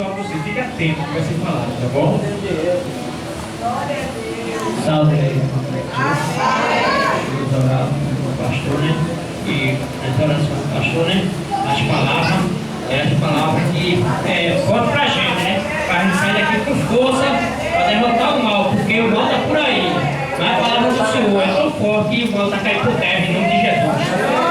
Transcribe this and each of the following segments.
espiritual para você. Fique atento ao que vai ser falado, tá bom? Salve aí. Vamos orar com o pastor, né? E as orações do pastor, né? As palavras que contam pra gente, né? Para a gente sair daqui com força para derrotar o mal, porque o mal está por aí. Mas a palavra do Senhor é tão forte que o mal está caindo por terra em nome de Jesus.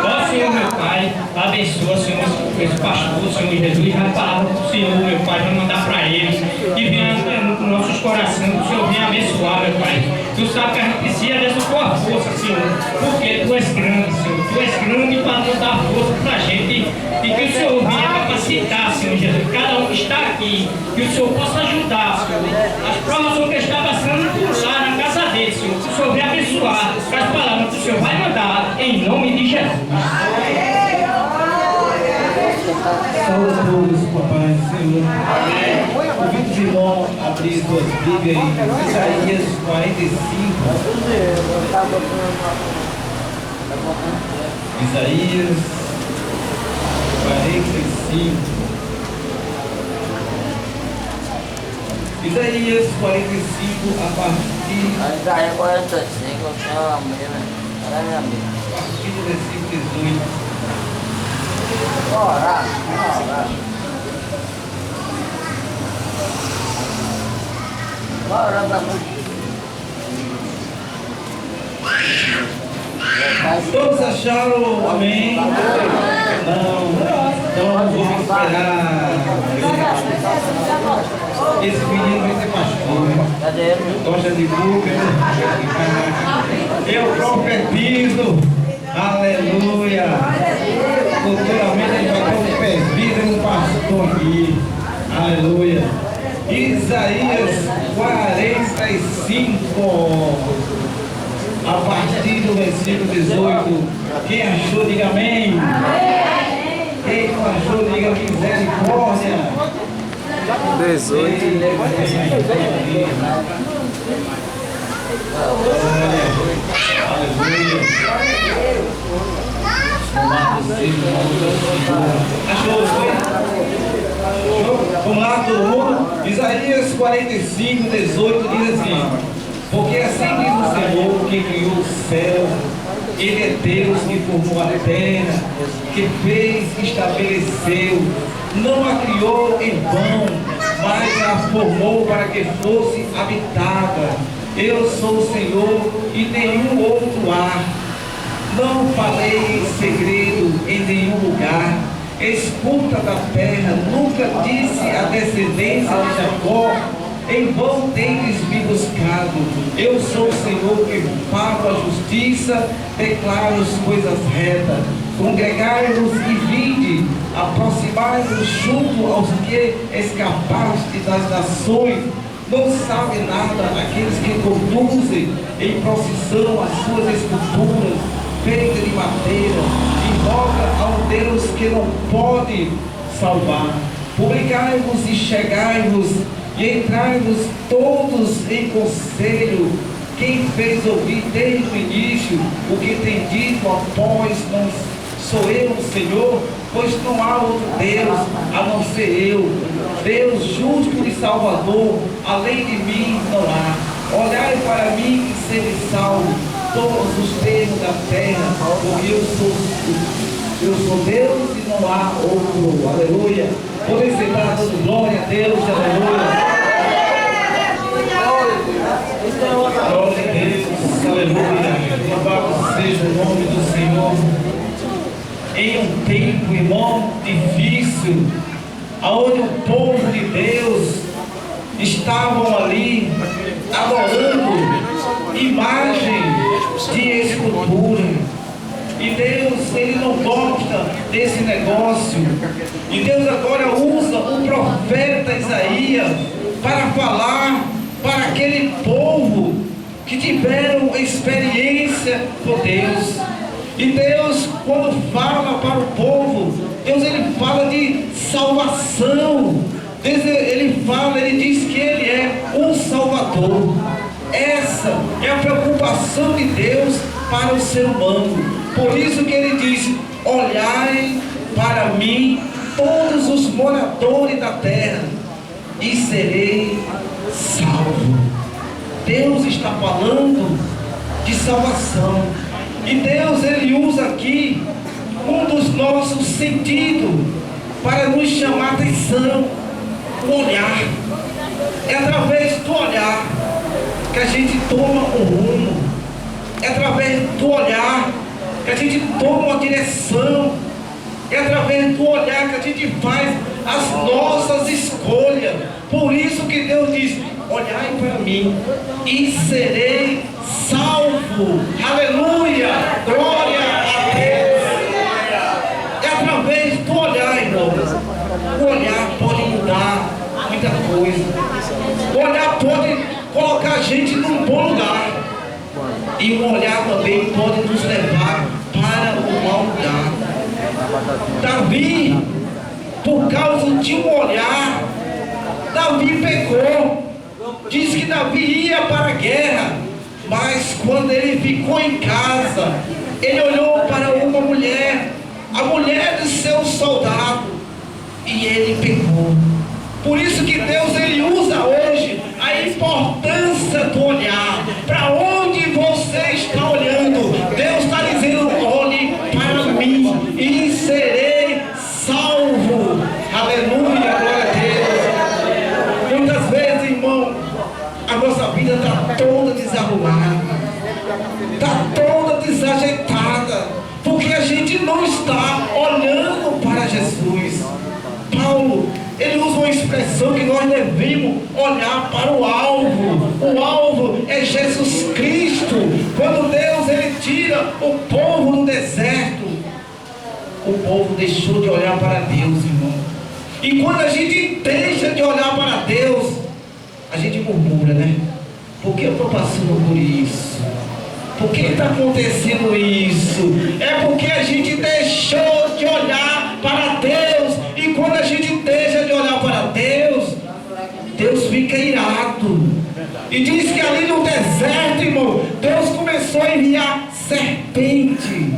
Ó Senhor, meu Pai, abençoa, Senhor, esse pastor, Senhor Jesus, a palavra do Senhor, meu Pai, vai mandar para eles, que venha nos nossos corações, que o Senhor venha abençoar, meu Pai. Tu sabe que a gente precisa dessa tua força, Senhor, porque Tu és grande, Senhor, Tu és grande para nos dar força para a gente, e que o Senhor venha capacitar, Senhor Jesus, cada um que está aqui, que o Senhor possa ajudar, Senhor, as provações que está passando por lá na casa dele, Senhor, que o Senhor venha abençoar, com as palavras que o Senhor vai mandar, em nome de Jesus. Saúde a todos, papai, Senhor. Convido os irmãos a abrir suas Bíblias em Isaías 45. Isaías 45. Isaías 45, a partir. Isaías 45, o Senhor é meu, né? Ela é minha amiga. A partir do versículo 18. Ora. Ora da Todos acharam amém? Não, então vamos esperar. Esse menino vai ser pastor. Cadê ele? Gosta de boca. Eu profetizo. Aleluia. Futuramente ele vai ter um presbítero, um pastor aqui. Aleluia. Isaías 45. A partir do versículo 18. Quem achou, diga amém. Quem não achou, diga misericórdia. 18. Aleluia. Achou? Vamos lá, todo mundo. Isaías 45, 18 diz assim: porque assim diz o Senhor que criou o céu, Ele é Deus que formou a terra, que fez e estabeleceu, não a criou em vão, mas a formou para que fosse habitada. Eu sou o Senhor e nenhum outro há. Não falei em segredo em nenhum lugar. Escuta da terra, nunca disse a descendência de Jacó, em vão tendes me buscado. Eu sou o Senhor que pago a justiça, declaro as coisas retas. Congregai-vos e vinde, aproximai-vos junto aos que escapaste das nações. Não sabe nada aqueles que conduzem em procissão as suas esculturas feitas de madeira, invoca ao Deus que não pode salvar. Publicai-vos e chegai-vos, e entrai-vos todos em conselho. Quem fez ouvir desde o início o que tem dito após, não sou eu, o Senhor, pois não há outro Deus a não ser eu. Deus justo e salvador, além de mim não há. Olhai para mim e sede salvo, todos os termos da terra, porque eu sou Deus e não há outro. Aleluia. Podem sentar, dando glória a Deus. Aleluia. Glória a Deus. Aleluia. Louvado seja o nome do Senhor. Em um tempo, irmão, difícil, aonde o povo de Deus estavam ali adorando imagem de escultura. E Deus, Ele não gosta desse negócio. E Deus agora usa o profeta Isaías para falar para aquele povo que tiveram experiência com Deus. E Deus, quando fala para o povo, Deus, Ele fala de salvação. Deus, Ele diz que Ele é um Salvador. Essa é a preocupação de Deus para o ser humano. Por isso que Ele diz: olhai para mim todos os moradores da terra. e serei salvo. Deus está falando de salvação. E Deus, Ele usa aqui um dos nossos sentidos para nos chamar a atenção, o olhar. É através do olhar que a gente toma o rumo. É através do olhar que a gente toma uma direção. É através do olhar que a gente faz as nossas escolhas. Por isso que Deus diz: olhai para mim e serei salvo. Aleluia! Glória a Deus! É através do olhar, irmão. O olhar pode mudar muita coisa. O olhar pode colocar a gente num bom lugar. E o olhar também pode nos levar para o mau lugar. Davi, por causa de um olhar, Davi pecou. Diz que Davi ia para a guerra, mas quando ele ficou em casa, ele olhou para uma mulher, a mulher de seu soldado, e ele pecou. Por isso que Deus, Ele usa hoje a importância do olhar. Para onde você está olhando? Deus está dizendo: olhe para mim e serei salvo. Aleluia, glória a Deus. Muitas vezes, irmão, a nossa vida está toda desarrumada, está toda desajeitada, porque a gente não está olhando para Jesus. Paulo, ele usa uma expressão que nós devemos olhar para o alvo. O alvo é Jesus Cristo. Quando Deus, Ele tira o povo do deserto, o povo deixou de olhar para Deus, irmão. E quando a gente deixa de olhar para Deus, a gente murmura, né? Por que eu estou passando por isso? Por que está acontecendo isso? É porque a gente deixou de olhar para Deus. E quando a gente deixa de olhar para Deus, Deus fica irado. E diz que ali no deserto, irmão, Deus começou a enviar serpente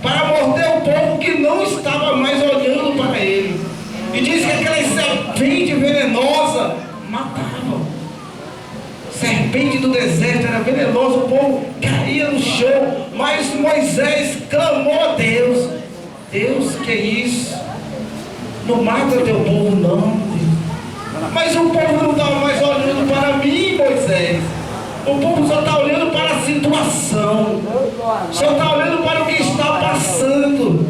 para morder o povo que não estava mais olhando para Ele. E diz que aquela serpente venenosa matava. Serpente do deserto era venenosa, o povo caía no chão. Mas Moisés clamou a Deus: Deus, que é isso? Não mata teu povo não, Deus. Mas o povo não estava mais olhando para mim, Moisés. O povo só está olhando para a situação, só está olhando para o que está passando.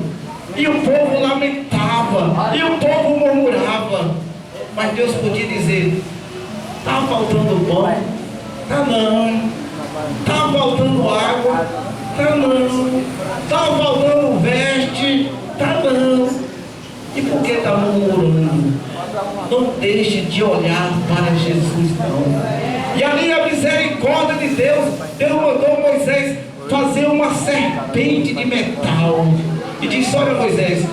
E o povo lamentava, e o povo murmurava. Mas Deus podia dizer: está faltando pão? Tá não. Tá faltando água? Tá não. Tá faltando veste? Tá não. E por que está murmurando? Não deixe de olhar para Jesus, não. E ali a misericórdia de Deus, Deus mandou Moisés fazer uma serpente de metal. E disse: olha, Moisés,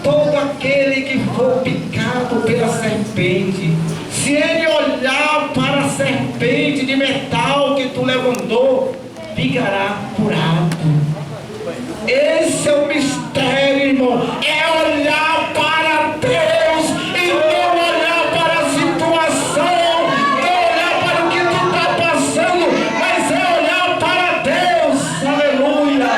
todo aquele que for picado pela serpente, se ele olhar para a serpente de metal que tu levantou, ficará curado. Esse é o mistério, irmão. É olhar para Deus e não olhar para a situação, não olhar para o que tu está passando, mas é olhar para Deus. Aleluia.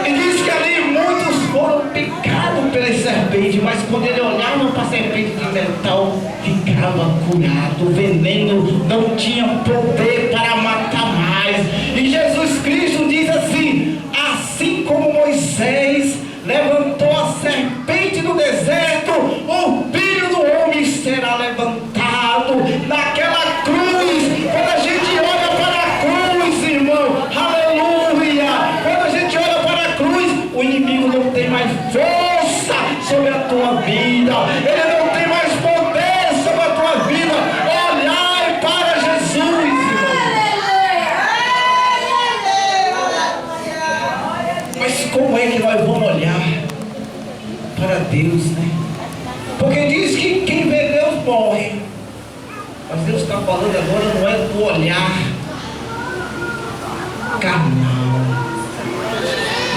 E diz que ali muitos foram picados pela serpente, mas quando ele olhava para a serpente de metal, ficava curado. O veneno não tinha poder para matar mais. E Jesus Cristo diz assim: assim como Moisés levantou a serpente no deserto, o Filho do Homem será levantado naquela cruz. Quando a gente olha para a cruz, irmão, aleluia, quando a gente olha para a cruz, o inimigo não tem mais força sobre a tua vida, ele não tem mais poder sobre a tua vida. Olhai para Jesus, irmão. Mas como é que nós vamos olhar para Deus, né? Porque diz que quem vê Deus morre. Mas Deus está falando agora não é do olhar carnal,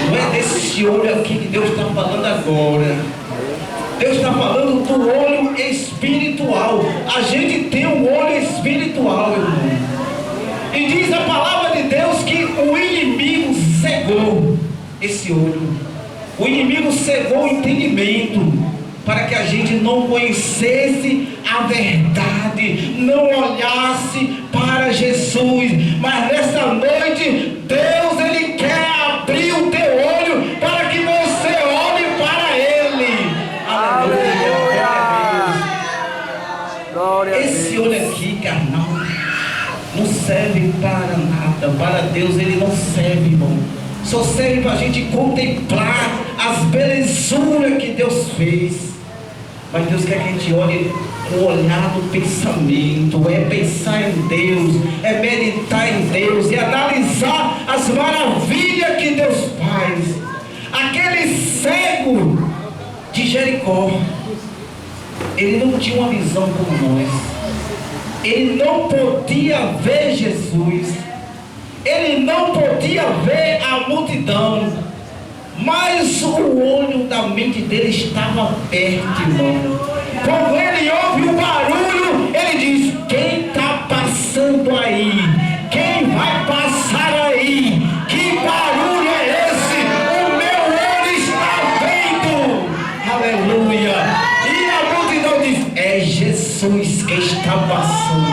não é desse olho aqui que Deus está falando agora. Deus está falando do olho espiritual. esse olho. O inimigo cegou o entendimento para que a gente não conhecesse a verdade, não olhasse para Jesus. Mas nessa noite, Deus, Ele quer abrir o teu olho para que você olhe para Ele. Aleluia! Glória a Deus. Esse olho aqui, carnal, não serve para nada. Para Deus ele não serve, irmão. Só serve para a gente contemplar as belezuras que Deus fez. Mas Deus quer que a gente olhe com o olhar do pensamento. É pensar em Deus, é meditar em Deus, é analisar as maravilhas que Deus faz. Aquele cego de Jericó, ele não tinha uma visão como nós. Ele não podia ver Jesus. Ele não podia ver a multidão. Mas o olho da mente dele estava aberto, irmão. Quando ele ouve o barulho, ele diz: quem está passando aí? Quem vai passar aí? Que barulho é esse? O meu olho está vendo. Aleluia. E a multidão diz: é Jesus que está passando.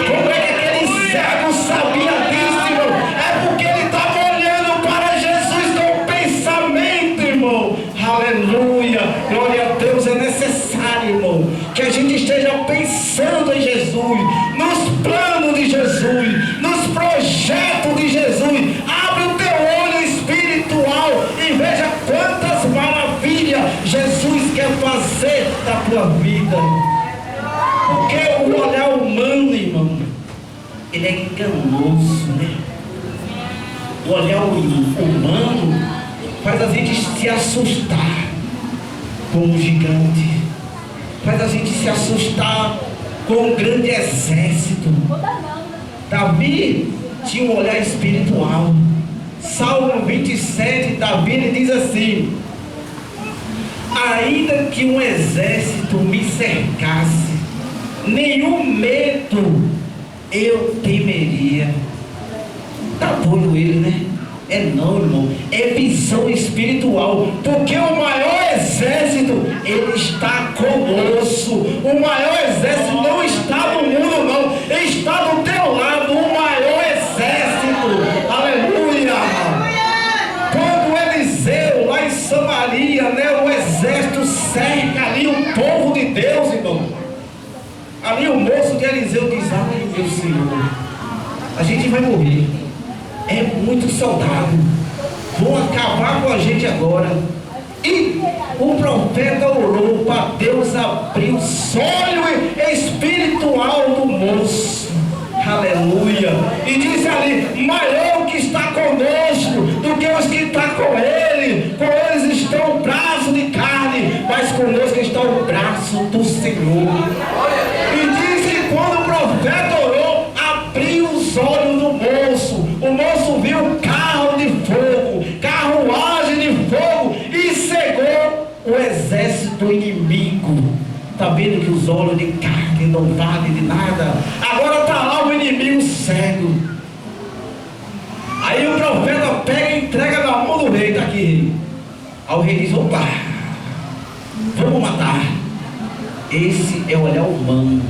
Como é que aquele cego sabia disso, irmão? É porque ele estava olhando para Jesus com pensamento, irmão. Aleluia. Glória a Deus. É necessário, irmão, que a gente esteja pensando em Jesus, nos planos de Jesus, nos projetos de Jesus. Abre o teu olho espiritual e veja quantas maravilhas Jesus quer fazer da tua vida. Porque o olhar humano, irmão, ele é enganoso, né? O olhar humano faz a gente se assustar com um gigante, faz a gente se assustar com um grande exército. Davi tinha um olhar espiritual. Salmo 27, Davi ele diz assim: ainda que um exército me cercasse, nenhum medo eu temeria. Tá doido ele, né? É não, irmão. É visão espiritual. Porque o maior exército, ele está conosco. O maior exército não está no mundo, não. Ele está do teu lado. O maior exército. Aleluia. Quando Eliseu, lá em Samaria, né, o exército cerca ali o povo de Deus, irmão. Ali o moço de Eliseu diz: ai, meu Senhor, a gente vai morrer. É muito soldado, vão acabar com a gente agora. E o profeta orou para Deus abrir o sonho espiritual do moço. Aleluia. E disse ali: maior que está conosco do que os que estão com ele. Com eles estão o braço de carne, mas conosco está o braço do Senhor. E diz que quando o profeta orou, abriu os olhos do moço. O moço viu carro de fogo, carruagem de fogo, e cegou o exército inimigo. Está vendo que os olhos de carne não valem de nada? Agora está lá o inimigo cego. Aí o profeta pega e entrega na mão do rei. Está aqui. Aí o rei diz: opa, vamos matar. Esse é o olhar humano.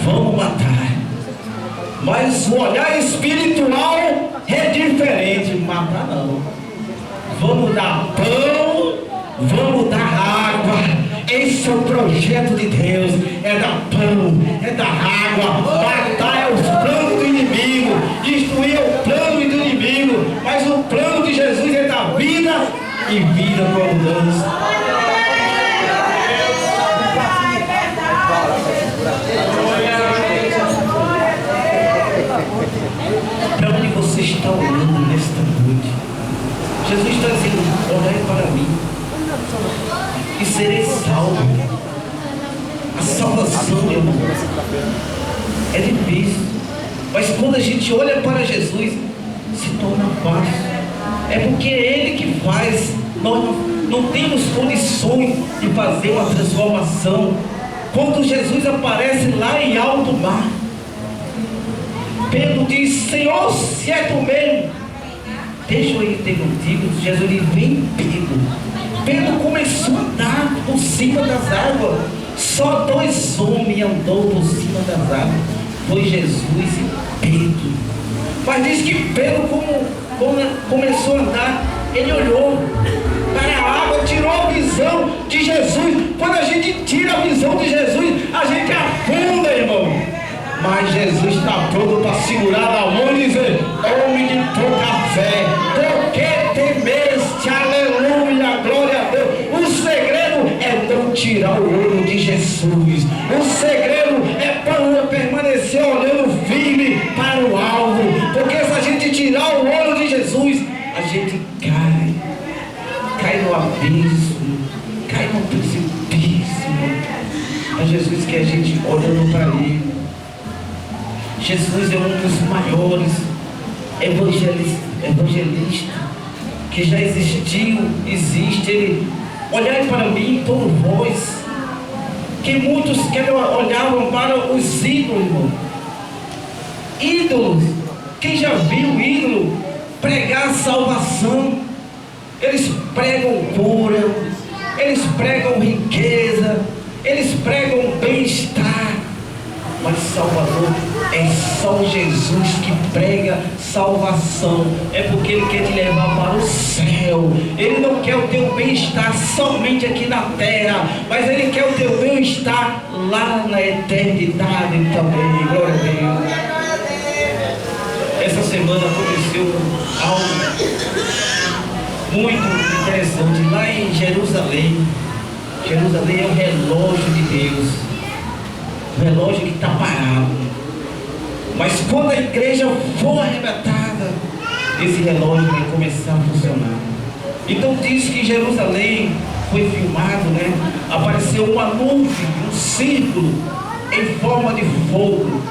Vamos matar. Mas o olhar espiritual é diferente. Matar não. Vamos dar pão, vamos dar água. Esse é o projeto de Deus. É dar pão, é dar água. Matar é os planos do inimigo. Destruir é o plano do inimigo. Mas o plano de Jesus é dar vida e vida com abundância. Para onde você está olhando nesta noite? Jesus está dizendo: olhai para mim e serei salvo. A salvação, irmão, é difícil, mas quando a gente olha para Jesus, se torna fácil. É porque é Ele que faz. Nós não temos condições de fazer uma transformação. Quando Jesus aparece lá em alto mar, Pedro diz: Senhor, se é tu mesmo, deixa eu ir ter contigo. Jesus disse, vem Pedro. Pedro começou a andar por cima das águas. Só 2 homens andou por cima das águas. Foi Jesus e Pedro. Mas diz que Pedro, como começou a andar, ele olhou para a água, tirou a visão de Jesus. Quando a gente tira a visão de Jesus, a gente afunda, irmão. Mas Jesus está pronto para segurar a mão e dizer, homem de pouca fé, por que temeste? Aleluia, glória a Deus. O segredo é não tirar o olho de Jesus. O segredo é para permanecer olhando firme para o alvo. Porque se a gente tirar o olho de Jesus, a gente cai no abismo, cai no precipício. Mas Jesus quer a gente olhando para Ele. Jesus é um dos maiores evangelistas que já existiu, existe. Ele, olhai para mim, todos vós, que muitos olhavam para os ídolos, irmão. Ídolos, quem já viu ídolo pregar salvação? Eles pregam cura, eles pregam riqueza, eles pregam bem-estar. Mas Salvador é só Jesus que prega salvação. É porque Ele quer te levar para o céu. Ele não quer o teu bem-estar somente aqui na terra, mas Ele quer o teu bem-estar lá na eternidade também. Glória a Deus. Essa semana aconteceu algo muito interessante lá em Jerusalém. Jerusalém é o relógio de Deus. O relógio que está parado. Mas quando a igreja for arrebatada, esse relógio vai começar a funcionar. Então diz que em Jerusalém foi filmado, né? Apareceu uma nuvem, um círculo em forma de fogo.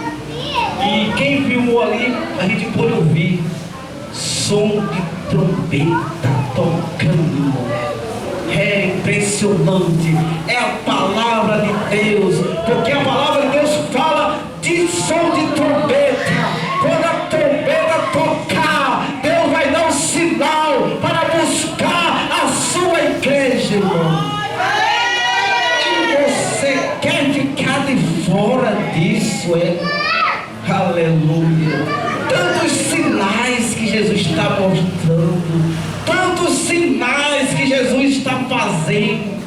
E quem filmou ali, a gente pôde ouvir som de trombeta tocando. É impressionante, é a palavra de Deus, porque a palavra de Deus fala de som de trombeta. Quando a trombeta tocar, Deus vai dar um sinal para buscar a sua igreja, irmão. E você quer ficar de fora disso, aleluia. Tantos sinais que Jesus está mostrando, tantos sinais que Jesus está fazendo.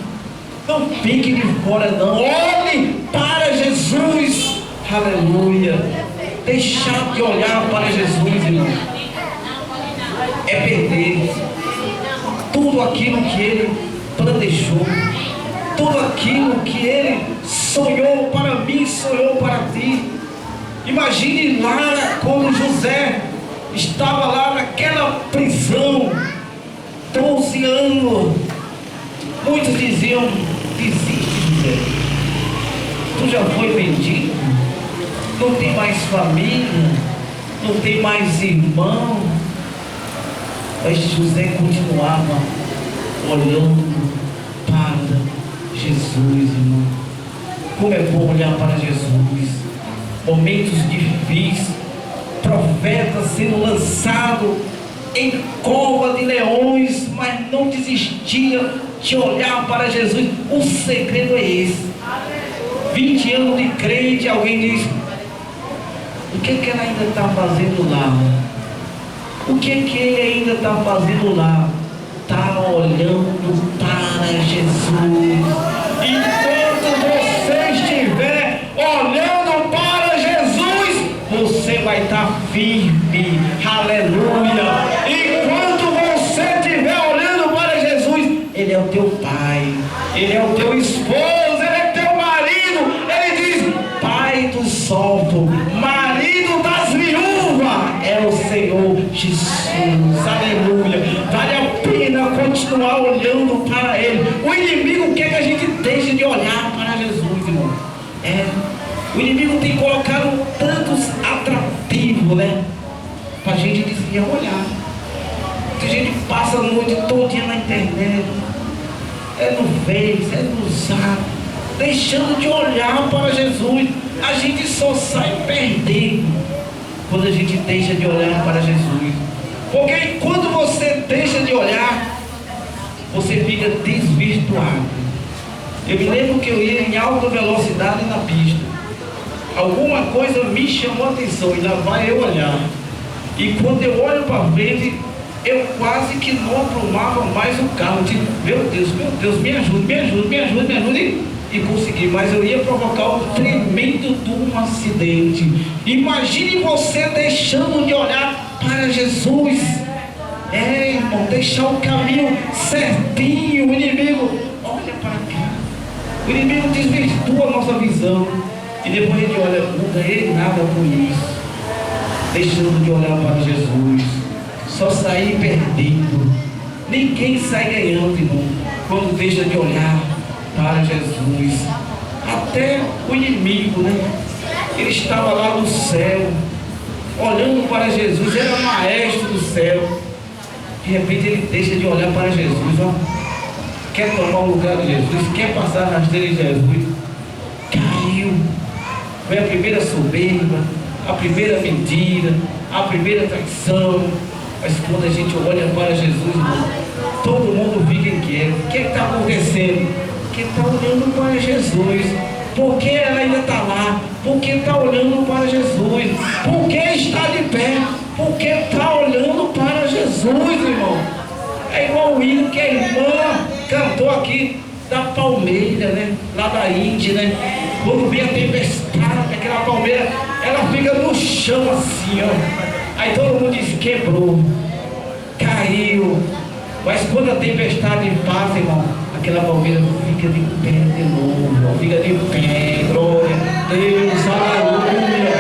Não fique de fora não, olhe para Jesus, aleluia. Deixar de olhar para Jesus, irmão, é perder tudo aquilo que Ele planejou, tudo aquilo que Ele sonhou para mim, sonhou para ti. Imagine lá quando José estava lá naquela prisão, 12 anos. Muitos diziam, desiste, José, tu já foi vendido, não tem mais família, não tem mais irmão. Mas José continuava olhando para Jesus, irmão. Como é bom olhar para Jesus. Momentos difíceis, profetas sendo lançados em cova de leões, mas não desistia de olhar para Jesus. O segredo é esse. 20 anos de crente, alguém diz, o que ela ainda está fazendo lá? O que ele ainda está fazendo lá? Está olhando para Jesus. Enquanto você estiver olhando para Jesus, você vai estar firme, aleluia. Enquanto você estiver olhando para Jesus, Ele é o teu pai, Ele é o teu esposo, Ele é teu marido. Ele diz, pai dos órfãos, marido das viúvas, é o Senhor Jesus, aleluia. Vale a pena continuar olhando para Ele. O inimigo quer que a gente deixe de olhar para Jesus, irmão. O inimigo tem colocado tantos atrativos, né, para a gente desviar o olhar. A gente passa a noite todinha na internet, no Face, no Zap, deixando de olhar para Jesus. A gente só sai perdendo quando a gente deixa de olhar para Jesus. Porque quando você deixa de olhar, você fica desvirtuado. Eu me lembro que eu ia em alta velocidade na pista. Alguma coisa me chamou a atenção e lá vai eu olhar. E quando eu olho para frente, eu quase que não aprumava mais o carro. Eu disse, meu Deus, me ajude. E consegui, mas eu ia provocar um tremendo de um acidente. Imagine você deixando de olhar para Jesus. Irmão, deixar o caminho certinho. O inimigo, olha para cá. O inimigo desvirtua a nossa visão. E depois a gente olha, não ganhei nada com isso. Deixando de olhar para Jesus. Só sair perdendo. Ninguém sai ganhando, irmão, quando deixa de olhar para Jesus. Até o inimigo, né? Ele estava lá no céu, olhando para Jesus, era maestro do céu. De repente ele deixa de olhar para Jesus, ó. Quer tomar o lugar de Jesus, quer passar na esteira de Jesus. Caiu. Foi a primeira soberba, a primeira mentira, a primeira traição. Mas quando a gente olha para Jesus, irmão, todo mundo fica inquieto. O que está acontecendo? Porque está olhando para Jesus. Porque ela ainda está lá? Porque está olhando para Jesus. Porque está de pé? Porque está olhando para Jesus, irmão. É igual o hino que a irmã cantou aqui da palmeira, né? Lá da Índia, né? Quando vem a tempestade, aquela palmeira, ela fica no chão assim, ó. Aí todo mundo diz, quebrou, caiu. Mas quando a tempestade passa, irmão, aquela palmeira fica de pé de novo, fica de pé, glória a Deus, aleluia.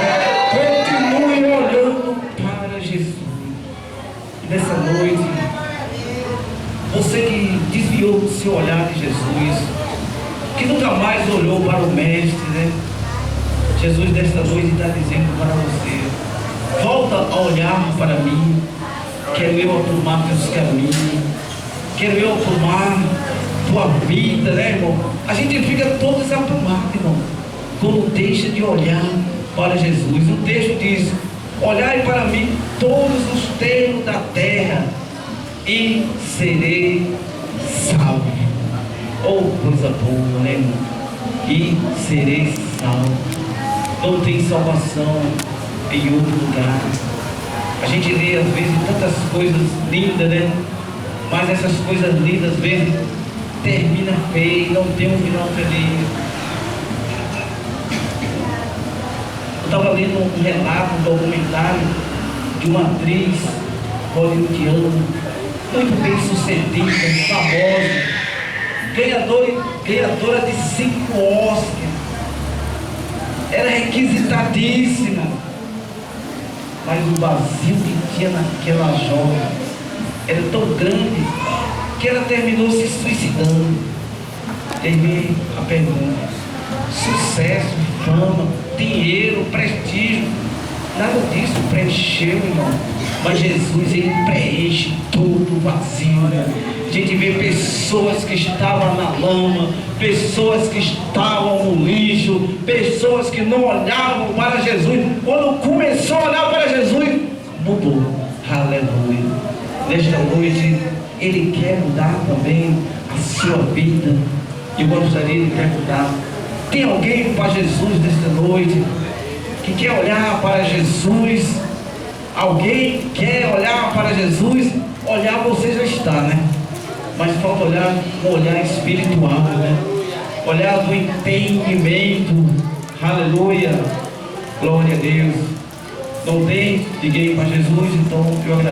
Continue olhando para Jesus. E nessa noite, você que desviou o seu olhar de Jesus, que nunca mais olhou para o Mestre, né? Jesus nessa noite está dizendo para você, volta a olhar para mim. Quero eu aprumar teus caminhos, quero eu aprumar tua vida, né, irmão? A gente fica todo desaprumado, irmão, quando deixa de olhar para Jesus. O texto diz, olhai para mim todos os termos da terra e serei salvo. Oh, coisa boa, né, irmão? E serei salvo. Não tem salvação em outro lugar. A gente lê às vezes tantas coisas lindas, né? Mas essas coisas lindas às vezes termina feio, não tem um final feliz. Eu estava lendo um relato, um documentário de uma atriz hollywoodiana, muito bem sucedida, famosa, ganhadora de 5 Oscars. Era requisitadíssima. Mas o vazio que tinha naquela jovem era tão grande que ela terminou se suicidando. E aí vem a pergunta: sucesso, fama, dinheiro, prestígio, nada disso preencheu, irmão. Mas Jesus, ele preenche todo o vazio, né? A gente vê pessoas que estavam na lama, pessoas que estavam no lixo, pessoas que não olhavam para Jesus. Quando começou a olhar para Jesus, mudou. Aleluia. Nesta noite, ele quer mudar também a sua vida. Eu gostaria de perguntar: tem alguém para Jesus nesta noite que quer olhar para Jesus? Alguém quer olhar para Jesus? Olhar você já está, né? Mas falta olhar um olhar espiritual, né? Olhar do entendimento. Aleluia. Glória a Deus. Não tem ninguém para Jesus, então eu agradeço.